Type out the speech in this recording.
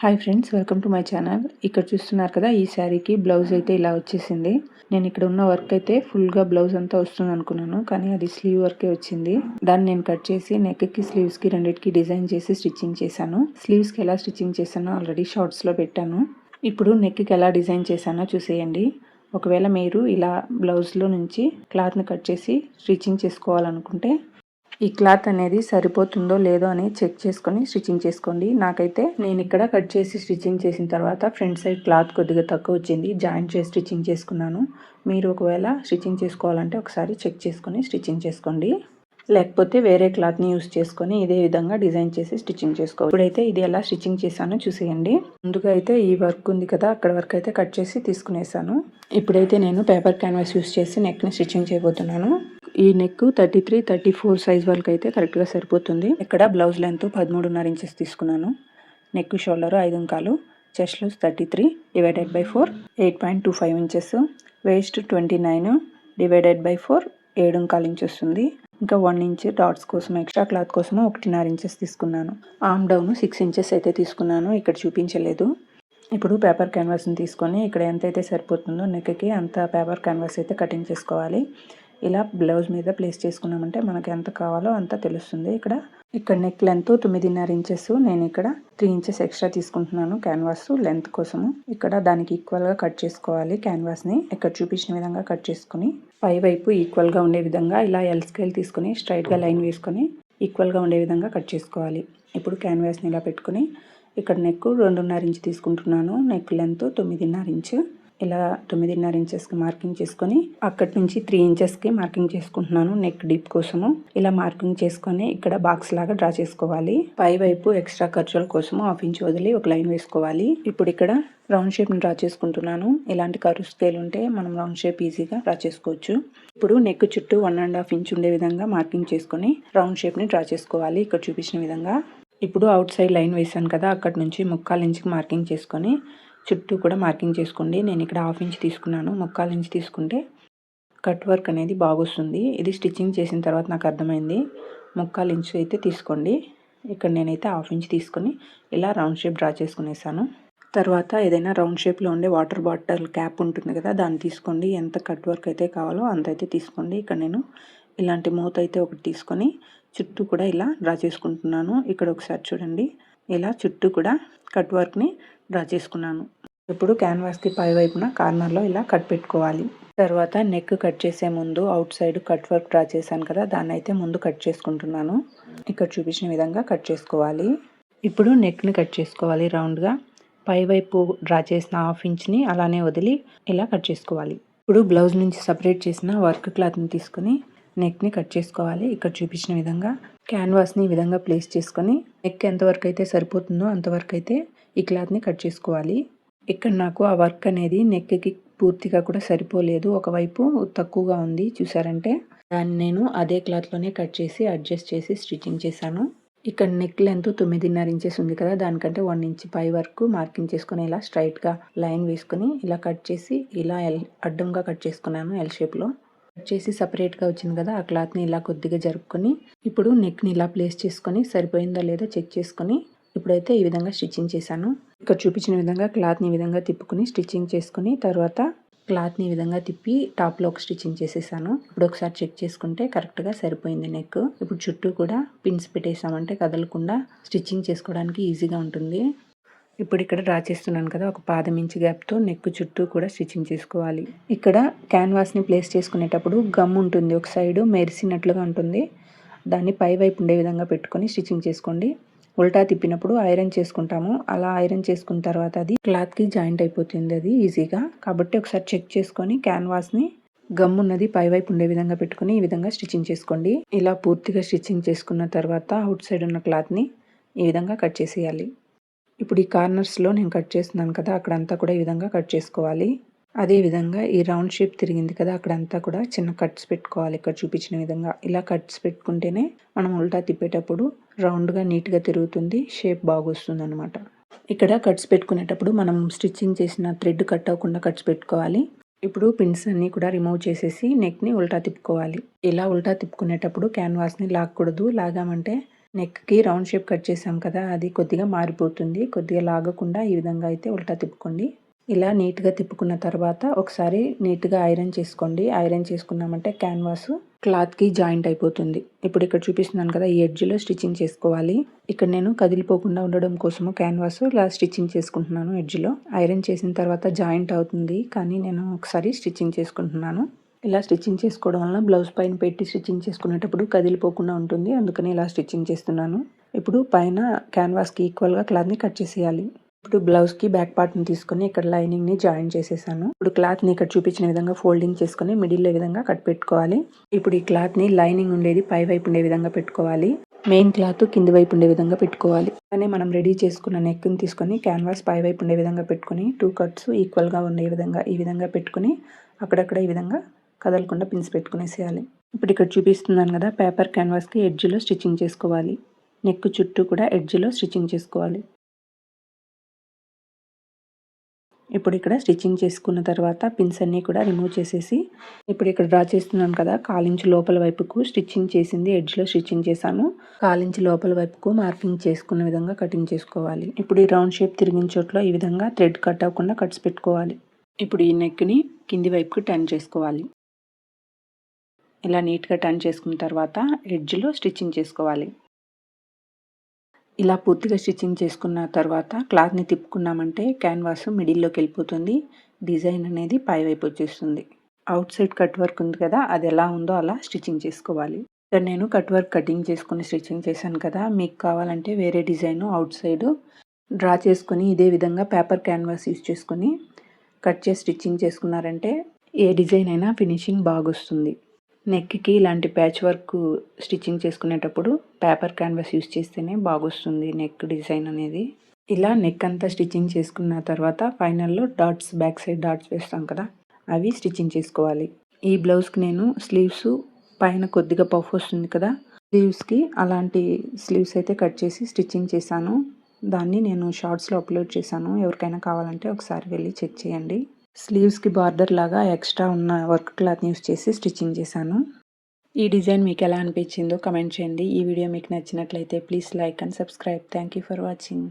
Hi friends, welcome to my channel. ఇక్కడ చూస్తున్నారు కదా, ఈ శారీకి బ్లౌజ్ అయితే ఇలా వచ్చేసింది. నేను ఇక్కడ ఉన్న వర్క్ అయితే ఫుల్గా బ్లౌజ్ అంతా వస్తుంది అనుకున్నాను, కానీ అది స్లీవ్ వర్కే వచ్చింది. దాన్ని నేను కట్ చేసి నెక్కి స్లీవ్స్కి రెండింటికి డిజైన్ చేసి స్టిచ్చింగ్ చేశాను. స్లీవ్స్కి ఎలా స్టిచ్చింగ్ చేశానో ఆల్రెడీ షార్ట్స్లో పెట్టాను. ఇప్పుడు నెక్కి ఎలా డిజైన్ చేశానో చూసేయండి. ఒకవేళ మీరు ఇలా బ్లౌజ్లో నుంచి క్లాత్ని కట్ చేసి స్టిచ్చింగ్ చేసుకోవాలనుకుంటే ఈ క్లాత్ అనేది సరిపోతుందో లేదో అని చెక్ చేసుకొని స్టిచ్చింగ్ చేసుకోండి. నాకైతే నేను ఇక్కడ కట్ చేసి స్టిచ్చింగ్ చేసిన తర్వాత ఫ్రంట్ సైడ్ క్లాత్ కొద్దిగా తక్కువ వచ్చింది, జాయింట్ చేసి స్టిచ్చింగ్ చేసుకున్నాను. మీరు ఒకవేళ స్టిచ్చింగ్ చేసుకోవాలంటే ఒకసారి చెక్ చేసుకొని స్టిచ్చింగ్ చేసుకోండి, లేకపోతే వేరే క్లాత్ని యూస్ చేసుకొని ఇదే విధంగా డిజైన్ చేసి స్టిచ్చింగ్ చేసుకోవాలి. ఇప్పుడైతే ఇది ఎలా స్టిచ్చింగ్ చేశానో చూసేయండి. ముందుగా అయితే ఈ వర్క్ ఉంది కదా, అక్కడ వర్క్ అయితే కట్ చేసి తీసుకునేసాను. ఇప్పుడైతే నేను పేపర్ క్యాన్వాస్ యూస్ చేసి నెక్ని స్టిచ్చింగ్ చేయబోతున్నాను. ఈ నెక్ 33, 34 సైజ్ వాళ్ళకి అయితే కరెక్ట్గా సరిపోతుంది. ఇక్కడ బ్లౌజ్ లెంత్ 13.5 ఇంచెస్ తీసుకున్నాను. Neck shoulder 5.25, chest loose 33 divided by 4 8.25 inches, waist 29 divided by 4 7.25 inches వస్తుంది. ఇంకా 1 ఇంచ్ డాట్స్ కోసం ఎక్స్ట్రా క్లాత్ కోసం 1.5 ఇంచెస్ తీసుకున్నాను. ఆర్మ్ డౌన్ 6 ఇంచెస్ అయితే తీసుకున్నాను, ఇక్కడ చూపించలేదు. ఇప్పుడు పేపర్ క్యాన్వాస్ని తీసుకొని ఇక్కడ ఎంతైతే సరిపోతుందో నెక్కి అంత పేపర్ క్యాన్వాస్ అయితే కటింగ్ చేసుకోవాలి. ఇలా బ్లౌజ్ మీద ప్లేస్ చేసుకున్నామంటే మనకి ఎంత కావాలో అంత తెలుస్తుంది. ఇక్కడ నెక్ లెంత్ 9.5 ఇంచెస్, నేను ఇక్కడ 3 ఇంచెస్ ఎక్స్ట్రా తీసుకుంటున్నాను క్యాన్వాస్ లెంత్ కోసము. ఇక్కడ దానికి ఈక్వల్గా కట్ చేసుకోవాలి క్యాన్వాస్ని. ఇక్కడ చూపించిన విధంగా కట్ చేసుకుని పై వైపు ఈక్వల్గా ఉండే విధంగా ఇలా ఎల్ స్కేల్ తీసుకుని స్ట్రైట్గా లైన్ వేసుకొని ఈక్వల్గా ఉండే విధంగా కట్ చేసుకోవాలి. ఇప్పుడు క్యాన్వాస్ని ఇలా పెట్టుకుని ఇక్కడ నెక్ 2.5 ఇంచ్ తీసుకుంటున్నాను. Neck length 9.5 inch. ఇలా 9.5 ఇంచెస్కి మార్కింగ్ చేసుకొని అక్కడి నుంచి 3 ఇంచెస్కి మార్కింగ్ చేసుకుంటున్నాను నెక్ డీప్ కోసము. ఇలా మార్కింగ్ చేసుకొని ఇక్కడ బాక్స్ లాగా డ్రా చేసుకోవాలి. పై వైపు ఎక్స్ట్రా ఖర్చుల కోసము 1/2 ఇంచ్ వదిలి ఒక లైన్ వేసుకోవాలి. ఇప్పుడు ఇక్కడ రౌండ్ షేప్ని డ్రా చేసుకుంటున్నాను. ఇలాంటి కర్వ్ స్కేల్ ఉంటే మనం రౌండ్ షేప్ ఈజీగా డ్రా చేసుకోవచ్చు. ఇప్పుడు నెక్ చుట్టూ 1.5 ఇంచ్ ఉండే విధంగా మార్కింగ్ చేసుకొని రౌండ్ షేప్ని డ్రా చేసుకోవాలి ఇక్కడ చూపించిన విధంగా. ఇప్పుడు అవుట్ సైడ్ లైన్ వేసాను కదా, అక్కడి నుంచి 1/4 ఇంచ్కి మార్కింగ్ చేసుకొని చుట్టూ కూడా మార్కింగ్ చేసుకోండి. నేను ఇక్కడ 1/2 ఇంచ్ తీసుకున్నాను. 1/4 ఇంచ్ తీసుకుంటే కట్ వర్క్ అనేది బాగొస్తుంది. ఇది స్టిచ్చింగ్ చేసిన తర్వాత నాకు అర్థమైంది. 1/4 ఇంచ్ అయితే తీసుకోండి. ఇక్కడ నేనైతే 1/2 ఇంచ్ తీసుకొని ఇలా రౌండ్ షేప్ డ్రా చేసుకునేసాను. తర్వాత ఏదైనా రౌండ్ షేప్లో ఉండే వాటర్ బాటిల్ క్యాప్ ఉంటుంది కదా, దాన్ని తీసుకోండి. ఎంత కట్ వర్క్ అయితే కావాలో అంత అయితే తీసుకోండి. ఇక్కడ నేను ఇలాంటి మూత అయితే ఒకటి తీసుకొని చుట్టూ కూడా ఇలా డ్రా చేసుకుంటున్నాను. ఇక్కడ ఒకసారి చూడండి, ఇలా చుట్టూ కూడా కట్ వర్క్ని డ్రా చేసుకున్నాను. ఇప్పుడు క్యాన్వాస్కి పై వైపున కార్నర్లో ఇలా కట్ పెట్టుకోవాలి. తర్వాత నెక్ కట్ చేసే ముందు out side cut work draw చేశాను కదా, దాన్ని అయితే ముందు కట్ చేసుకుంటున్నాను. ఇక్కడ చూపించిన విధంగా కట్ చేసుకోవాలి. ఇప్పుడు నెక్ని కట్ చేసుకోవాలి రౌండ్గా. పై వైపు డ్రా చేసిన 1/2 ఇంచ్ని అలానే వదిలి ఇలా కట్ చేసుకోవాలి. ఇప్పుడు బ్లౌజ్ నుంచి సపరేట్ చేసిన వర్క్ క్లాత్ని తీసుకొని నెక్ని కట్ చేసుకోవాలి. ఇక్కడ చూపించిన విధంగా క్యాన్వాస్ని ఈ విధంగా ప్లేస్ చేసుకొని నెక్ ఎంతవరకు అయితే సరిపోతుందో అంతవరకు అయితే ఈ క్లాత్ని కట్ చేసుకోవాలి. ఇక్కడ నాకు ఆ వర్క్ అనేది నెక్కి పూర్తిగా కూడా సరిపోలేదు, ఒకవైపు తక్కువగా ఉంది చూసారంటే. దాన్ని నేను అదే క్లాత్లోనే కట్ చేసి అడ్జస్ట్ చేసి స్టిచ్చింగ్ చేశాను. ఇక్కడ నెక్ లెంత్ 9.5 ఇంచెస్ ఉంది కదా, దానికంటే 1 ఇంచ్ పై వరకు మార్కింగ్ చేసుకుని ఇలా స్ట్రైట్గా లైన్ వేసుకొని ఇలా కట్ చేసి ఇలా అడ్డంగా కట్ చేసుకున్నాను. ఎల్ షేప్లో కట్ చేసి సపరేట్గా వచ్చింది కదా, ఆ క్లాత్ని ఇలా కొద్దిగా జరుపుకొని ఇప్పుడు నెక్ని ఇలా ప్లేస్ చేసుకొని సరిపోయిందో లేదో చెక్ చేసుకొని ఇప్పుడైతే ఈ విధంగా స్టిచ్చింగ్ చేశాను. ఇక్కడ చూపించిన విధంగా క్లాత్ని ఈ విధంగా తిప్పుకొని స్టిచ్చింగ్ చేసుకుని తర్వాత క్లాత్ని ఈ విధంగా తిప్పి టాప్లో ఒక స్టిచ్చింగ్ చేసేసాను. ఇప్పుడు ఒకసారి చెక్ చేసుకుంటే కరెక్ట్గా సరిపోయింది నెక్. ఇప్పుడు చుట్టూ కూడా పిన్స్ పెట్టేసామంటే కదలకుండా స్టిచ్చింగ్ చేసుకోవడానికి ఈజీగా ఉంటుంది. ఇప్పుడు ఇక్కడ డ్రా చేస్తున్నాను కదా, ఒక 1/2 ఇంచ్ గ్యాప్తో నెక్ చుట్టూ కూడా స్టిచ్చింగ్ చేసుకోవాలి. ఇక్కడ క్యాన్వాస్ని ప్లేస్ చేసుకునేటప్పుడు గమ్ ఉంటుంది, ఒక సైడు మెరిసినట్లుగా ఉంటుంది. దాన్ని పై వైపు ఉండే విధంగా పెట్టుకొని స్టిచ్చింగ్ చేసుకోండి. ఉల్టా తిప్పినప్పుడు ఐరన్ చేసుకుంటాము, అలా ఐరన్ చేసుకున్న తర్వాత అది క్లాత్కి జాయింట్ అయిపోతుంది అది ఈజీగా. కాబట్టి ఒకసారి చెక్ చేసుకొని క్యాన్వాస్ని గమ్ ఉన్నది పై వైపు ఉండే విధంగా పెట్టుకొని ఈ విధంగా స్టిచ్చింగ్ చేసుకోండి. ఇలా పూర్తిగా స్టిచ్చింగ్ చేసుకున్న తర్వాత అవుట్ సైడ్ ఉన్న క్లాత్ని ఈ విధంగా కట్ చేసేయాలి. ఇప్పుడు ఈ కార్నర్స్లో నేను కట్ చేస్తున్నాను కదా, అక్కడంతా కూడా ఈ విధంగా కట్ చేసుకోవాలి. అదేవిధంగా ఈ రౌండ్ షేప్ తిరిగింది కదా, అక్కడంతా కూడా చిన్న కట్స్ పెట్టుకోవాలి. ఇక్కడ చూపించిన విధంగా ఇలా కట్స్ పెట్టుకుంటేనే మనం ఉల్టా తిప్పేటప్పుడు రౌండ్గా నీట్గా తిరుగుతుంది, షేప్ బాగా వస్తుంది అనమాట. ఇక్కడ కట్స్ పెట్టుకునేటప్పుడు మనం స్టిచ్చింగ్ చేసిన థ్రెడ్ కట్ అవ్వకుండా కట్స్ పెట్టుకోవాలి. ఇప్పుడు పిన్స్ అన్నీ కూడా రిమూవ్ చేసేసి నెక్ని ఉల్టా తిప్పుకోవాలి. ఇలా ఉల్టా తిప్పుకునేటప్పుడు క్యాన్వాస్ని లాగకూడదు, లాగామంటే నెక్కి రౌండ్ షేప్ కట్ చేసాం కదా, అది కొద్దిగా మారిపోతుంది. కొద్దిగా లాగకుండా ఈ విధంగా అయితే ఉల్టా తిప్పుకోండి. ఇలా నీట్గా తిప్పుకున్న తర్వాత ఒకసారి నీట్గా ఐరన్ చేసుకోండి. ఐరన్ చేసుకున్నామంటే క్యాన్వాస్ క్లాత్కి జాయింట్ అయిపోతుంది. ఇప్పుడు ఇక్కడ చూపిస్తున్నాను కదా, ఈ ఎడ్జ్లో స్టిచ్చింగ్ చేసుకోవాలి. ఇక్కడ నేను కదిలిపోకుండా ఉండడం కోసము క్యాన్వాస్ ఇలా స్టిచ్చింగ్ చేసుకుంటున్నాను. ఎడ్జ్లో ఐరన్ చేసిన తర్వాత జాయింట్ అవుతుంది, కానీ నేను ఒకసారి స్టిచ్చింగ్ చేసుకుంటున్నాను. ఇలా స్టిచ్చింగ్ చేసుకోవడం వల్ల బ్లౌజ్ పైన పెట్టి స్టిచ్చింగ్ చేసుకునేటప్పుడు కదిలిపోకుండా ఉంటుంది. అందుకని ఇలా స్టిచ్చింగ్ చేస్తున్నాను. ఇప్పుడు పైన క్యాన్వాస్కి ఈక్వల్గా క్లాత్ని కట్ చేసేయాలి. ఇప్పుడు బ్లౌజ్కి బ్యాక్ పార్ట్ని తీసుకొని ఇక్కడ లైనింగ్ని జాయిన్ చేసేసాను. ఇప్పుడు క్లాత్ని ఇక్కడ చూపించిన విధంగా ఫోల్డింగ్ చేసుకొని మిడిల్లో విధంగా కట్ పెట్టుకోవాలి. ఇప్పుడు ఈ క్లాత్ని లైనింగ్ ఉండేది పై వైపు ఉండే విధంగా పెట్టుకోవాలి. మెయిన్ క్లాత్ కింది వైపు ఉండే విధంగా పెట్టుకోవాలి. అలానే మనం రెడీ చేసుకున్న నెక్ని తీసుకొని క్యాన్వాస్ పై వైపు ఉండే విధంగా పెట్టుకొని 2 కట్స్ ఈక్వల్గా ఉండే విధంగా ఈ విధంగా పెట్టుకొని అక్కడక్కడ ఈ విధంగా కదలకుండా పిన్స్ పెట్టుకునేసేయాలి. ఇప్పుడు ఇక్కడ చూపిస్తున్నాను కదా, పేపర్ క్యాన్వాస్కి ఎడ్జ్లో స్టిచ్చింగ్ చేసుకోవాలి. నెక్ చుట్టూ కూడా ఎడ్జ్లో స్టిచ్చింగ్ చేసుకోవాలి. ఇప్పుడు ఇక్కడ స్టిచ్చింగ్ చేసుకున్న తర్వాత పిన్స్ అన్నీ కూడా రిమూవ్ చేసేసి ఇప్పుడు ఇక్కడ డ్రా చేస్తున్నాను కదా, 1/4 ఇంచ్ లోపల వైపుకు స్టిచ్చింగ్ చేసింది ఎడ్జ్లో స్టిచ్చింగ్ చేశాను. 1/4 ఇంచ్ లోపల వైపుకు మార్కింగ్ చేసుకున్న విధంగా కటింగ్ చేసుకోవాలి. ఇప్పుడు ఈ రౌండ్ షేప్ తిరిగిన చోట్ల ఈ విధంగా థ్రెడ్ కట్ అవ్వకుండా కట్స్ పెట్టుకోవాలి. ఇప్పుడు ఈ నెక్ని కింది వైపుకు టర్న్ చేసుకోవాలి. ఇలా నీట్గా టర్న్ చేసుకున్న తర్వాత ఎడ్జ్లో స్టిచ్చింగ్ చేసుకోవాలి. ఇలా పూర్తిగా స్టిచ్చింగ్ చేసుకున్న తర్వాత క్లాత్ని తిప్పుకున్నామంటే క్యాన్వాస్ మిడిల్లోకి వెళ్ళిపోతుంది. డిజైన్ అనేది పై వైపు వచ్చేస్తుంది. అవుట్ సైడ్ కట్ వర్క్ ఉంది కదా, అది ఎలా ఉందో అలా స్టిచ్చింగ్ చేసుకోవాలి. ఇక్కడ నేను కట్ వర్క్ కటింగ్ చేసుకుని స్టిచ్చింగ్ చేశాను కదా, మీకు కావాలంటే వేరే డిజైన్ అవుట్ సైడ్ డ్రా చేసుకొని ఇదే విధంగా పేపర్ క్యాన్వాస్ యూస్ చేసుకొని కట్ చేసి స్టిచ్చింగ్ చేసుకున్నారంటే ఏ డిజైన్ అయినా ఫినిషింగ్ బాగా వస్తుంది. నెక్కి ఇలాంటి ప్యాచ్ వర్క్ స్టిచ్చింగ్ చేసుకునేటప్పుడు పేపర్ క్యాన్వాస్ యూస్ చేస్తేనే బాగొస్తుంది నెక్ డిజైన్ అనేది. ఇలా నెక్ అంతా స్టిచ్చింగ్ చేసుకున్న తర్వాత ఫైనల్లో డాట్స్, బ్యాక్ సైడ్ డాట్స్ వేస్తాం కదా, అవి స్టిచ్చింగ్ చేసుకోవాలి. ఈ బ్లౌజ్కి నేను స్లీవ్స్ పైన కొద్దిగా పఫ్ వస్తుంది కదా, స్లీవ్స్కి అలాంటి స్లీవ్స్ అయితే కట్ చేసి స్టిచ్చింగ్ చేశాను. దాన్ని నేను షార్ట్స్లో అప్లోడ్ చేశాను. ఎవరికైనా కావాలంటే ఒకసారి వెళ్ళి చెక్ చేయండి. స్లీవ్స్కి బార్డర్ లాగా ఎక్స్ట్రా ఉన్న వర్క్ క్లాత్ని యూస్ చేసి స్టిచ్చింగ్ చేశాను. ఈ డిజైన్ మీకు ఎలా అనిపించిందో కమెంట్ చేయండి. ఈ వీడియో మీకు నచ్చినట్లయితే please like and subscribe. Thank you for watching.